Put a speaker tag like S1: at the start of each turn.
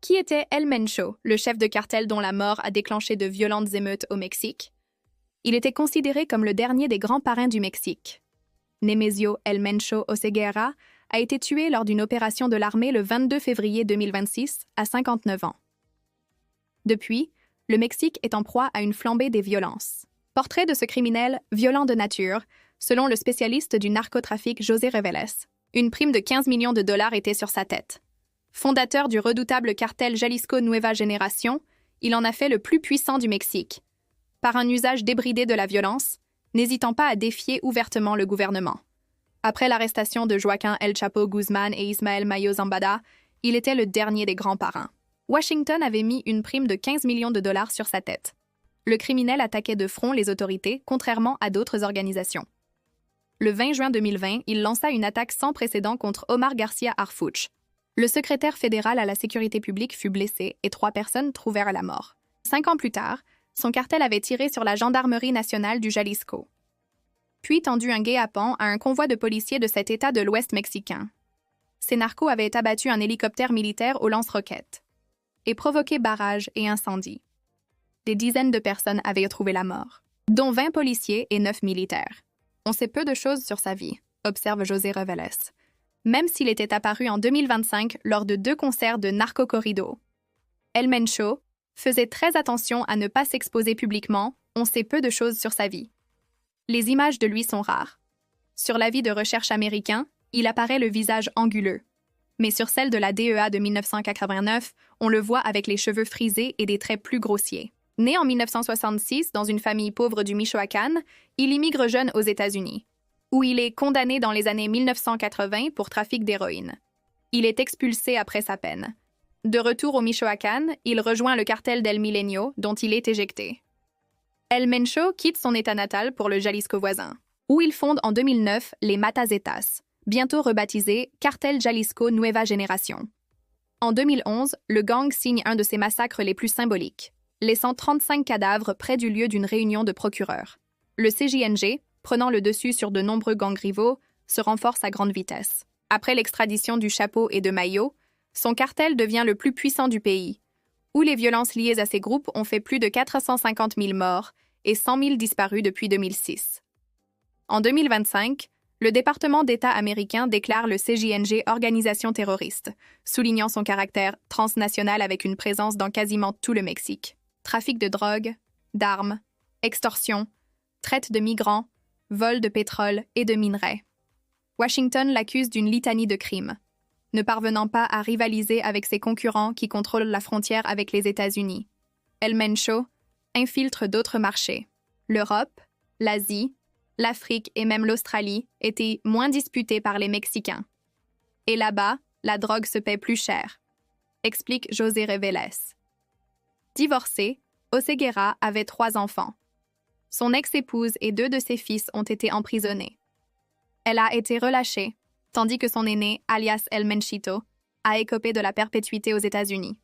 S1: Qui était El Mencho, le chef de cartel dont la mort a déclenché de violentes émeutes au Mexique? Il était considéré comme le dernier des grands parrains du Mexique. Nemesio El Mencho Oseguera a été tué lors d'une opération de l'armée le 22 février 2026, à 59 ans. Depuis, le Mexique est en proie à une flambée des violences. Portrait de ce criminel violent de nature, selon le spécialiste du narcotrafic José Reveles. Une prime de 15 millions de dollars était sur sa tête. Fondateur du redoutable cartel Jalisco Nueva Generación, il en a fait le plus puissant du Mexique, par un usage débridé de la violence, n'hésitant pas à défier ouvertement le gouvernement. Après l'arrestation de Joaquín El Chapo Guzmán et Ismael Mayo Zambada, il était le dernier des grands parrains. Washington avait mis une prime de 15 millions de dollars sur sa tête. Le criminel attaquait de front les autorités, contrairement à d'autres organisations. Le 20 juin 2020, il lança une attaque sans précédent contre Omar Garcia Harfuch. Le secrétaire fédéral à la sécurité publique fut blessé et 3 personnes trouvèrent la mort. 5 ans plus tard, son cartel avait tiré sur la gendarmerie nationale du Jalisco, puis tendu un guet-apens à un convoi de policiers de cet État de l'Ouest mexicain. Ces narcos avaient abattu un hélicoptère militaire au lance-roquettes et provoqué barrages et incendies. Des dizaines de personnes avaient trouvé la mort, dont 20 policiers et 9 militaires. On sait peu de choses sur sa vie, observe José Reveles, même s'il était apparu en 2025 lors de 2 concerts de narco-corrido. El Mencho faisait très attention à ne pas s'exposer publiquement, on sait peu de choses sur sa vie. Les images de lui sont rares. Sur l'avis de recherche américain, il apparaît le visage anguleux. Mais sur celle de la DEA de 1989, on le voit avec les cheveux frisés et des traits plus grossiers. Né en 1966 dans une famille pauvre du Michoacán, il immigre jeune aux États-Unis, où il est condamné dans les années 1980 pour trafic d'héroïne. Il est expulsé après sa peine. De retour au Michoacán, il rejoint le cartel del Milenio, dont il est éjecté. El Mencho quitte son état natal pour le Jalisco voisin, où il fonde en 2009 les Matazetas, bientôt rebaptisé Cartel Jalisco Nueva Generación. En 2011, le gang signe un de ses massacres les plus symboliques, laissant 35 cadavres près du lieu d'une réunion de procureurs. Le CJNG, prenant le dessus sur de nombreux gangs rivaux, se renforce à grande vitesse. Après l'extradition du Chapo et de Mayo, son cartel devient le plus puissant du pays, où les violences liées à ces groupes ont fait plus de 450 000 morts et 100 000 disparus depuis 2006. En 2025, le département d'État américain déclare le CJNG organisation terroriste, soulignant son caractère transnational avec une présence dans quasiment tout le Mexique. Trafic de drogue, d'armes, extorsion, traite de migrants, vol de pétrole et de minerais. Washington l'accuse d'une litanie de crimes, ne parvenant pas à rivaliser avec ses concurrents qui contrôlent la frontière avec les États-Unis. El Mencho infiltre d'autres marchés. L'Europe, l'Asie, l'Afrique et même l'Australie étaient moins disputés par les Mexicains. Et là-bas, la drogue se paie plus cher, explique José Reveles. Divorcé, Oseguera avait 3 enfants. Son ex-épouse et 2 de ses fils ont été emprisonnés. Elle a été relâchée, tandis que son aîné, alias El Menchito, a écopé de la perpétuité aux États-Unis.